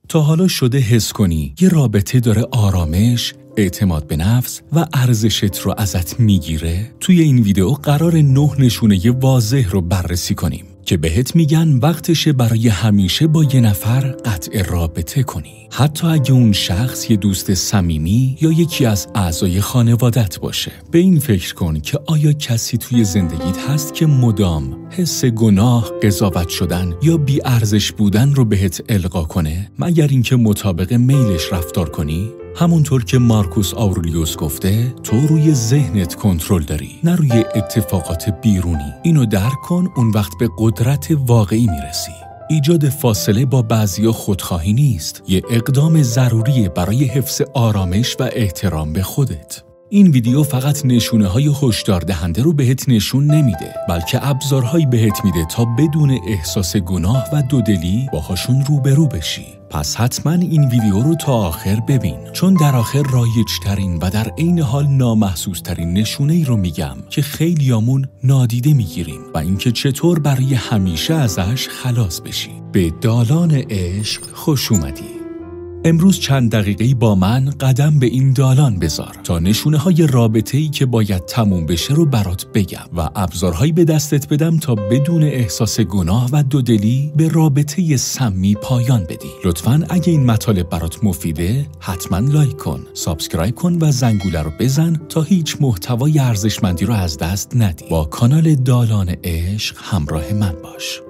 تا حالا شده حس کنی یه رابطه داره آرامش، اعتماد به نفس و ارزشت رو ازت میگیره؟ توی این ویدیو قرار 9 نشونه واضح رو بررسی کنیم که بهت میگن وقتشه برای همیشه با یه نفر قطع رابطه کنی، حتی اگه اون شخص یه دوست صمیمی یا یکی از اعضای خانوادت باشه. به این فکر کن که آیا کسی توی زندگیت هست که مدام حس گناه، قضاوت شدن یا بی‌ارزش بودن رو بهت القا کنه مگر اینکه مطابق میلش رفتار کنی؟ همونطور که مارکوس آورلیوس گفته، تو روی ذهنت کنترل داری، نه روی اتفاقات بیرونی. اینو درک کن، اون وقت به قدرت واقعی میرسی. ایجاد فاصله با بعضیا خودخواهی نیست، یه اقدام ضروریه برای حفظ آرامش و احترام به خودت. این ویدیو فقط نشونه‌های هشدار دهنده رو بهت نشون نمیده، بلکه ابزارهایی بهت میده تا بدون احساس گناه و دودلی باهاشون روبرو بشی. پس حتما این ویدیو رو تا آخر ببین، چون در آخر رایج‌ترین و در عین حال نامحسوس‌ترین نشونه‌ای رو میگم که خیلیامون نادیده میگیریم و اینکه چطور برای همیشه ازش خلاص بشی. به دالان عشق خوش اومدی. امروز چند دقیقه‌ای با من قدم به این دالان بذار تا نشونه‌های رابطه‌ای که باید تموم بشه رو برات بگم و ابزارهایی به دستت بدم تا بدون احساس گناه و دودلی به رابطه سمی پایان بدی. لطفاً اگه این مطالب برات مفیده حتما لایک کن، سابسکرایب کن و زنگوله رو بزن تا هیچ محتوای ارزشمندی رو از دست ندی. با کانال دالان عشق همراه من باش.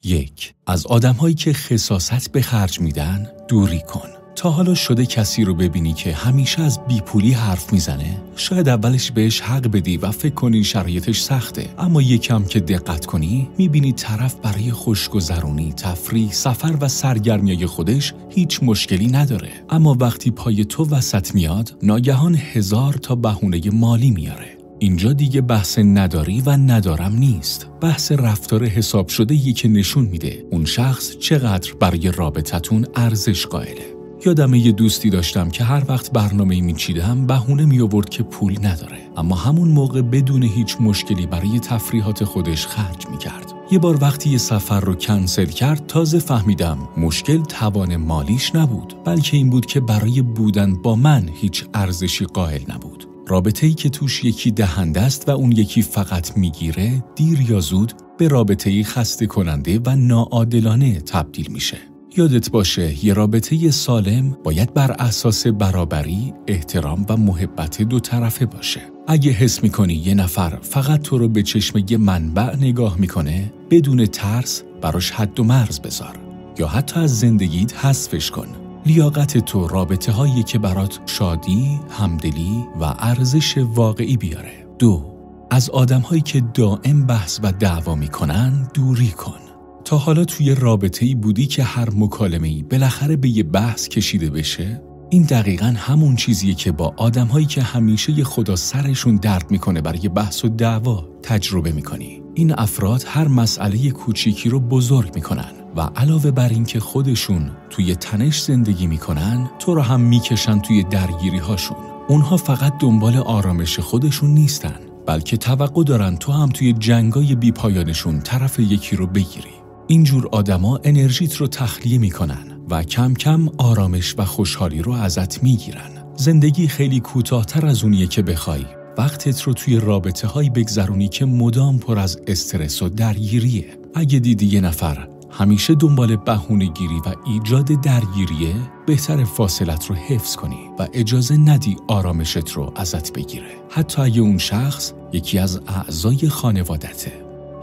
1. از آدم‌هایی که خساست به خرج میدن دوری کن. تا حالا شده کسی رو ببینی که همیشه از بیپولی حرف میزنه؟ شاید اولش بهش حق بدی و فکر کنی شرایطش سخته، اما یکم که دقت کنی میبینی طرف برای خوشگذرونی، تفریح، سفر و سرگرمیای خودش هیچ مشکلی نداره، اما وقتی پای تو وسط میاد ناگهان 1000 تا بهونه مالی میاره. اینجا دیگه بحث نداری و ندارم نیست، بحث رفتار حساب شده که نشون میده اون شخص چقدر برای رابطتون ارزش قائله. یادم یه دوستی داشتم که هر وقت برنامه‌ای میچیدم بهونه میآورد که پول نداره، اما همون موقع بدون هیچ مشکلی برای تفریحات خودش خرج میکرد. یه بار وقتی یه سفر رو کنسل کرد تازه فهمیدم مشکل توان مالیش نبود، بلکه این بود که برای بودن با من هیچ ارزشی قائل نبود. رابطه‌ای که توش یکی دهنده است و اون یکی فقط میگیره، دیر یا زود به رابطه‌ای خسته کننده و ناعادلانه تبدیل میشه. یادت باشه یه رابطه سالم باید بر اساس برابری، احترام و محبت دو طرفه باشه. اگه حس میکنی یه نفر فقط تو رو به چشم یه منبع نگاه میکنه، بدون ترس براش حد و مرز بذار یا حتی از زندگیت حذفش کن. لیاقت تو رابطه هایی که برات شادی، همدلی و ارزش واقعی بیاره. 2. از آدم هایی که دائم بحث و دعوا میکنن دوری کن. تا حالا توی رابطه‌ای بودی که هر مکالمه‌ای بالاخره به یه بحث کشیده بشه؟ این دقیقاً همون چیزیه که با آدم هایی که همیشه یه خدا سرشون درد میکنه برای بحث و دعوا تجربه میکنی. این افراد هر مسئله کوچیکی رو بزرگ میکنن و علاوه بر این که خودشون توی تنش زندگی میکنن، تو رو هم میکشن توی درگیری هاشون. اونها فقط دنبال آرامش خودشون نیستن، بلکه توقع دارن تو هم توی جنگای بی پایانشون طرف یکی رو بگیری. اینجور آدما انرژیت رو تخلیه میکنن و کم کم آرامش و خوشحالی رو ازت میگیرن. زندگی خیلی کوتاه‌تر از اونیه که بخوای وقتت رو توی رابطه هایی بگذرونی که مدام پر از استرس و درگیریه. اگه دیدی یه نفر همیشه دنبال بهونه‌گیری و ایجاد درگیریه، بهتر فاصلت رو حفظ کنی و اجازه ندی آرامشت رو ازت بگیره، حتی اگه اون شخص یکی از اعضای خانوادته.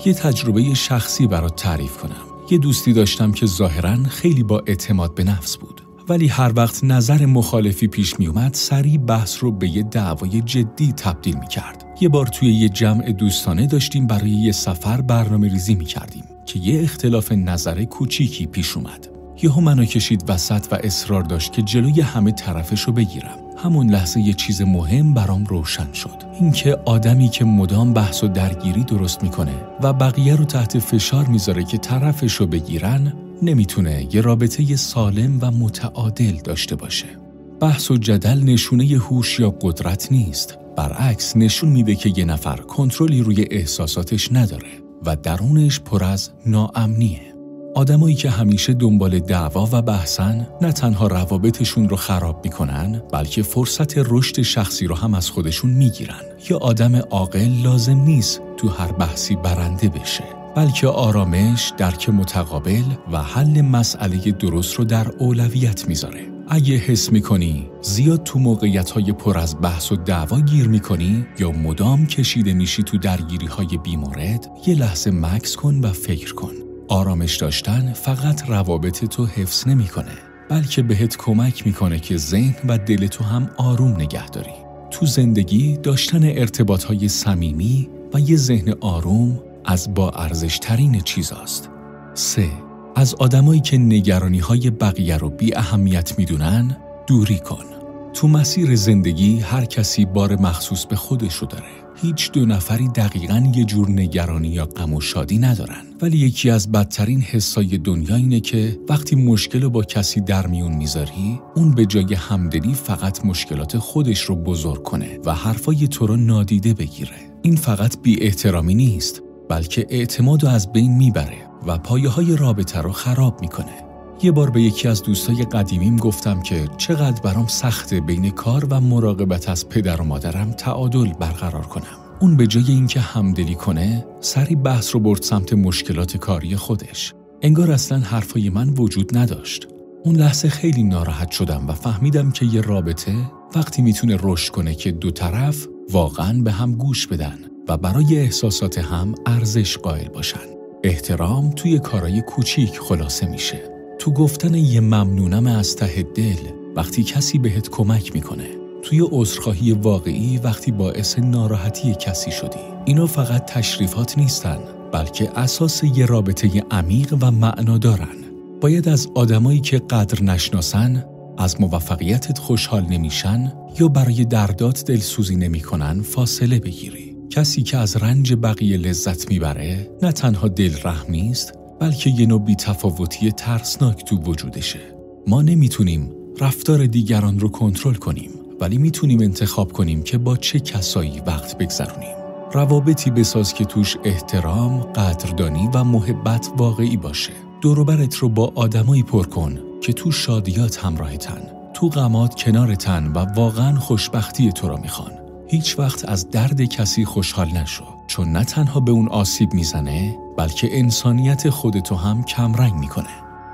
یه تجربه شخصی برات تعریف کنم. یه دوستی داشتم که ظاهراً خیلی با اعتماد به نفس بود، ولی هر وقت نظر مخالفی پیش می اومد سریع بحث رو به یه دعوای جدی تبدیل می کرد. یه بار توی یه جمع دوستانه داشتیم برای یه سفر برنامه ریزی می کردیم که یه اختلاف نظر کوچیکی پیش اومد. یهو منو کشید وسط و اصرار داشت که جلوی همه طرفشو بگیرم. همون لحظه یه چیز مهم برام روشن شد. اینکه آدمی که مدام بحث و درگیری درست میکنه و بقیه رو تحت فشار میذاره که طرفشو بگیرن، نمیتونه یه رابطه سالم و متعادل داشته باشه. بحث و جدل نشونه هوش یا قدرت نیست، برعکس نشون میده که یه نفر کنترلی روی احساساتش نداره و درونش پر از ناامنیه. آدمایی که همیشه دنبال دعوا و بحثن نه تنها روابطشون رو خراب میکنن، بلکه فرصت رشد شخصی رو هم از خودشون میگیرن. یا آدم عاقل لازم نیست تو هر بحثی برنده بشه، بلکه آرامش، درک متقابل و حل مسئله درست رو در اولویت میذاره. اگه حس میکنی زیاد تو موقعیت‌های پر از بحث و دعوا گیر میکنی یا مدام کشیده میشی تو درگیری‌های بیمورد، یه لحظه مکث کن و فکر کن. آرامش داشتن فقط روابط تو حفظ نمیکنه، بلکه بهت کمک میکنه که ذهن و دل تو هم آروم نگه داری. تو زندگی داشتن ارتباط‌های صمیمی و یه ذهن آروم از با ارزش‌ترین چیزاست. 3. از آدمایی که نگرانی‌های بقیه رو بی اهمیت میدونن دوری کن. تو مسیر زندگی هر کسی بار مخصوص به خودش رو داره. هیچ دو نفری دقیقاً یه جور نگرانی یا غم و شادی ندارن، ولی یکی از بدترین حسای دنیا اینه که وقتی مشکل رو با کسی در میون میذاری، اون به جای همدلی فقط مشکلات خودش رو بزرگ کنه و حرفای تو رو نادیده بگیره. این فقط بی احترامی نیست، بلکه اعتماد رو از بین میبره و پایه‌های رابطه رو خراب میکنه. یه بار به یکی از دوستای قدیمیم گفتم که چقدر برام سخته بین کار و مراقبت از پدر و مادرم تعادل برقرار کنم. اون به جای اینکه همدلی کنه، سری بحث رو برد سمت مشکلات کاری خودش. انگار اصلاً حرفای من وجود نداشت. اون لحظه خیلی ناراحت شدم و فهمیدم که یه رابطه وقتی میتونه رشد کنه که دو طرف واقعاً به هم گوش بدن و برای احساسات هم ارزش قائل باشن. احترام توی کارهای کوچیک خلاصه میشه. تو گفتن یه ممنونم از ته دل وقتی کسی بهت کمک میکنه. توی عذرخواهی واقعی وقتی باعث ناراحتی کسی شدی. اینا فقط تشریفات نیستن، بلکه اساس یه رابطه عمیق و معنادارن. باید از آدمایی که قدر نشناسن، از موفقیتت خوشحال نمیشن یا برای دردات دلسوزی نمیکنن فاصله بگیری. کسی که از رنج بقیه لذت میبره نه تنها دل رحم نیست، بلکه یه نوع بی‌تفاوتی ترسناک تو وجودشه. ما نمیتونیم رفتار دیگران رو کنترل کنیم، ولی میتونیم انتخاب کنیم که با چه کسایی وقت بگذرونیم. روابطی بساز که توش احترام، قدردانی و محبت واقعی باشه. دور و برت رو با آدمایی پر کن که تو شادیات همراهتن، تو غمات کنارتن و واقعاً خوشبختی تو رو میخوان. هیچ وقت از درد کسی خوشحال نشو، چون نه تنها به اون آسیب میزنه، بلکه انسانیت خودتو هم کمرنگ میکنه.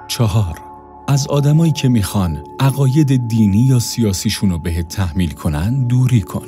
4. از آدمایی که میخوان عقاید دینی یا سیاسیشونو بهت تحمیل کنن دوری کن.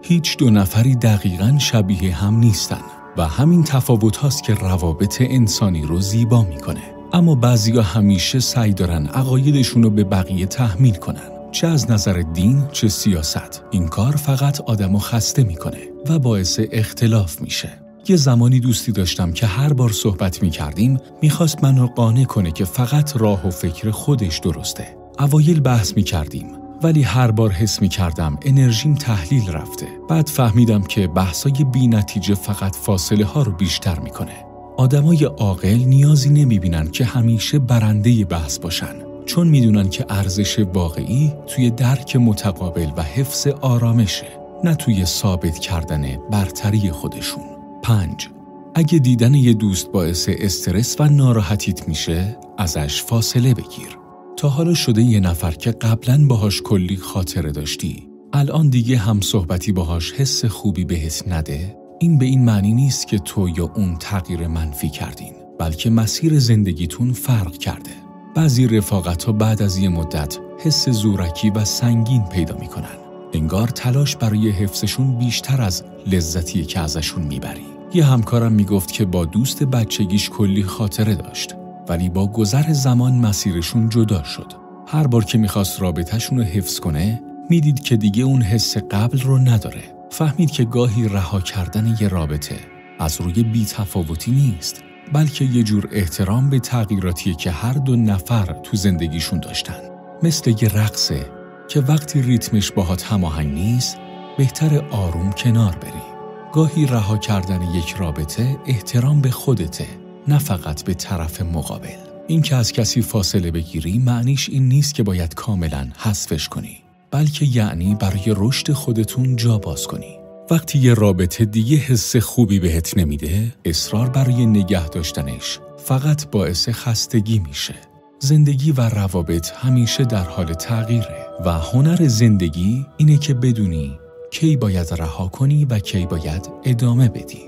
هیچ دو نفری دقیقاً شبیه هم نیستن و همین تفاوت هاست که روابط انسانی رو زیبا میکنه. اما بعضیا همیشه سعی دارن عقایدشونو به بقیه تحمیل کنن، چه از نظر دین چه سیاست. این کار فقط آدمو خسته میکنه و باعث اختلاف میشه. یه زمانی دوستی داشتم که هر بار صحبت میکردیم میخواست منو قانع کنه که فقط راه و فکر خودش درسته. اوایل بحث میکردیم، ولی هر بار حس میکردم انرژیم تحلیل رفته. بعد فهمیدم که بحثای بی نتیجه فقط فاصله ها رو بیشتر میکنه. آدمای عاقل نیازی نمیبینن که همیشه برنده بحث باشن، چون میدونن که ارزش واقعی توی درک متقابل و حفظ آرامشه، نه توی ثابت کردن برتری خودشون. 5. اگه دیدن یه دوست باعث استرس و ناراحتیت میشه، ازش فاصله بگیر. تا حالا شده یه نفر که قبلاً باهاش کلی خاطره داشتی، الان دیگه هم صحبتی باهاش حس خوبی بهت نده؟ این به این معنی نیست که تو یا اون تغییر منفی کردین، بلکه مسیر زندگیتون فرق کرده. بعضی رفاقت‌ها بعد از یه مدت حس زورکی و سنگین پیدا میکنن. انگار تلاش برای حفظشون بیشتر از لذتی که ازشون میبری. یه همکارم میگفت که با دوست بچگیش کلی خاطره داشت، ولی با گذر زمان مسیرشون جدا شد. هر بار که میخواست رابطه‌شون رو حفظ کنه، میدید که دیگه اون حس قبل رو نداره. فهمید که گاهی رها کردن یه رابطه از روی بی‌تفاوتی نیست، بلکه یه جور احترام به تغییراتی که هر دو نفر تو زندگیشون داشتن. مثل یه رقصه که وقتی ریتمش باهات هماهنگ نیست، بهتر آروم کنار بری. گاهی رها کردن یک رابطه احترام به خودته، نه فقط به طرف مقابل. این که از کسی فاصله بگیری معنیش این نیست که باید کاملاً حذفش کنی، بلکه یعنی برای رشد خودتون جا باز کنی. وقتی یه رابطه دیگه حس خوبی بهت نمیده، اصرار برای نگه داشتنش فقط باعث خستگی میشه. زندگی و روابط همیشه در حال تغییره و هنر زندگی اینه که بدونی کی باید رها کنی و کی باید ادامه بدی.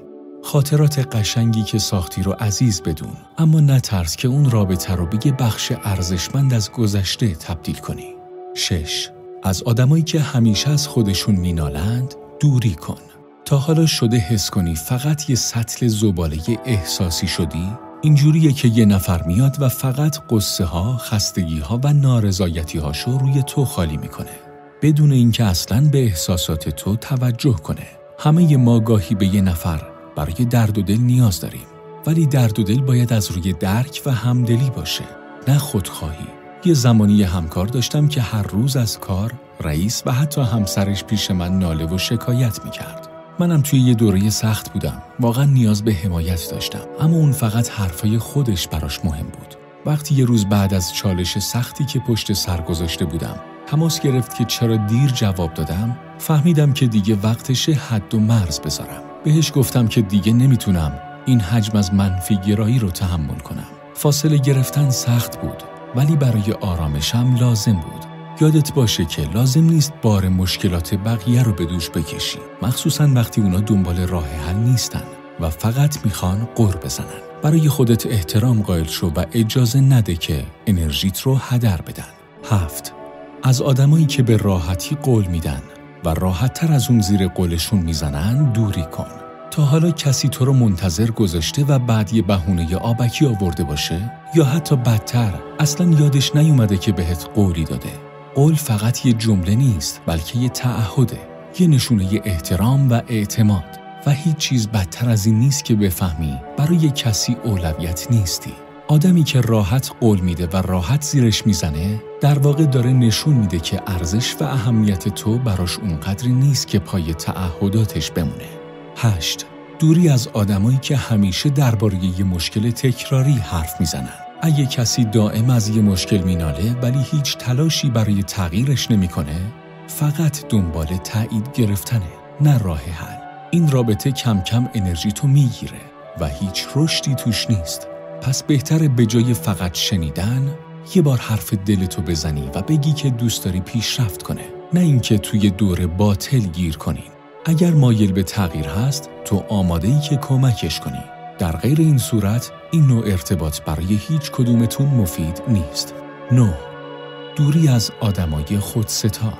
خاطرات قشنگی که ساختی رو عزیز بدون، اما نترس که اون رابطه رو به یه بخش ارزشمند از گذشته تبدیل کنی. 6. از آدمایی که همیشه از خودشون مینالند دوری کن. تا حالا شده حس کنی فقط یه سطل زباله احساسی شدی؟ اینجوریه که یه نفر میاد و فقط قصه ها، خستگی ها و نارضایتی هاشو روی تو خالی میکنه، بدون اینکه اصلاً به احساسات تو توجه کنه. همه ما گاهی به یه نفر برای درد و دل نیاز داریم، ولی درد و دل باید از روی درک و همدلی باشه، نه خودخواهی. یه زمانی همکار داشتم که هر روز از کار، رئیس و حتی همسرش پیش من ناله و شکایت میکرد. منم توی یه دوره سخت بودم، واقعا نیاز به حمایت داشتم، اما اون فقط حرفای خودش براش مهم بود. وقتی یه روز بعد از چالش سختی که پشت سر گذاشته بودم تماس گرفت که چرا دیر جواب دادم، فهمیدم که دیگه وقتشه حد و مرز بذارم. بهش گفتم که دیگه نمیتونم این حجم از منفی گرایی رو تحمل کنم. فاصله گرفتن سخت بود، ولی برای آرامشم لازم بود. یادت باشه که لازم نیست بار مشکلات بقیه رو به دوش بکشی، مخصوصاً وقتی اونا دنبال راه حل نیستن و فقط میخوان غر بزنن. برای خودت احترام قائل شو و اجازه نده که انرژیت رو هدر بدن. 7. از آدمایی که به راحتی قول میدن و راحت‌تر از اون زیر قولشون میزنن دوری کن. تا حالا کسی تو رو منتظر گذاشته و بعد یه بهونه آبکی آورده باشه؟ یا حتی بدتر، اصلاً یادش نیومده که بهت قولی داده؟ قول فقط یه جمله نیست، بلکه یه تعهده، یه نشونه احترام و اعتماد. و هیچ چیز بدتر از این نیست که بفهمی برای کسی اولویت نیستی. آدمی که راحت قول میده و راحت زیرش میزنه، در واقع داره نشون میده که ارزش و اهمیت تو براش اونقدری نیست که پای تعهداتش بمونه. 8. دوری از آدمایی که همیشه درباره یه مشکل تکراری حرف میزنن. اگه کسی دائم از یه مشکل میناله ولی هیچ تلاشی برای تغییرش نمیکنه، فقط دنبال تایید گرفتنه، نه راه حل. این رابطه کم کم انرژی تو میگیره و هیچ رشدی توش نیست. پس بهتره به جای فقط شنیدن، یه بار حرف دلتو بزنی و بگی که دوست داری پیشرفت کنه، نه اینکه توی دور باطل گیر کنی. اگر مایل به تغییر هست، تو آماده‌ای که کمکش کنی. در غیر این صورت، این نوع ارتباط برای هیچ کدومتون مفید نیست. 9. دوری از آدمای خودستا.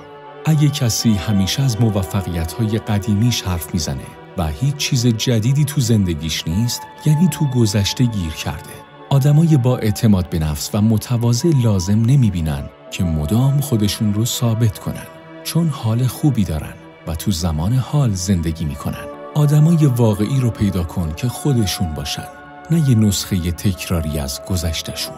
اگه کسی همیشه از موفقیت‌های قدیمیش حرف میزنه و هیچ چیز جدیدی تو زندگیش نیست، یعنی تو گذشته گیر کرده. آدمای با اعتماد به نفس و متواضع لازم نمیبینن که مدام خودشون رو ثابت کنن، چون حال خوبی دارن و تو زمان حال زندگی میکنن. آدمای واقعی رو پیدا کن که خودشون باشن، نه یه نسخه تکراری از گذشتهشون.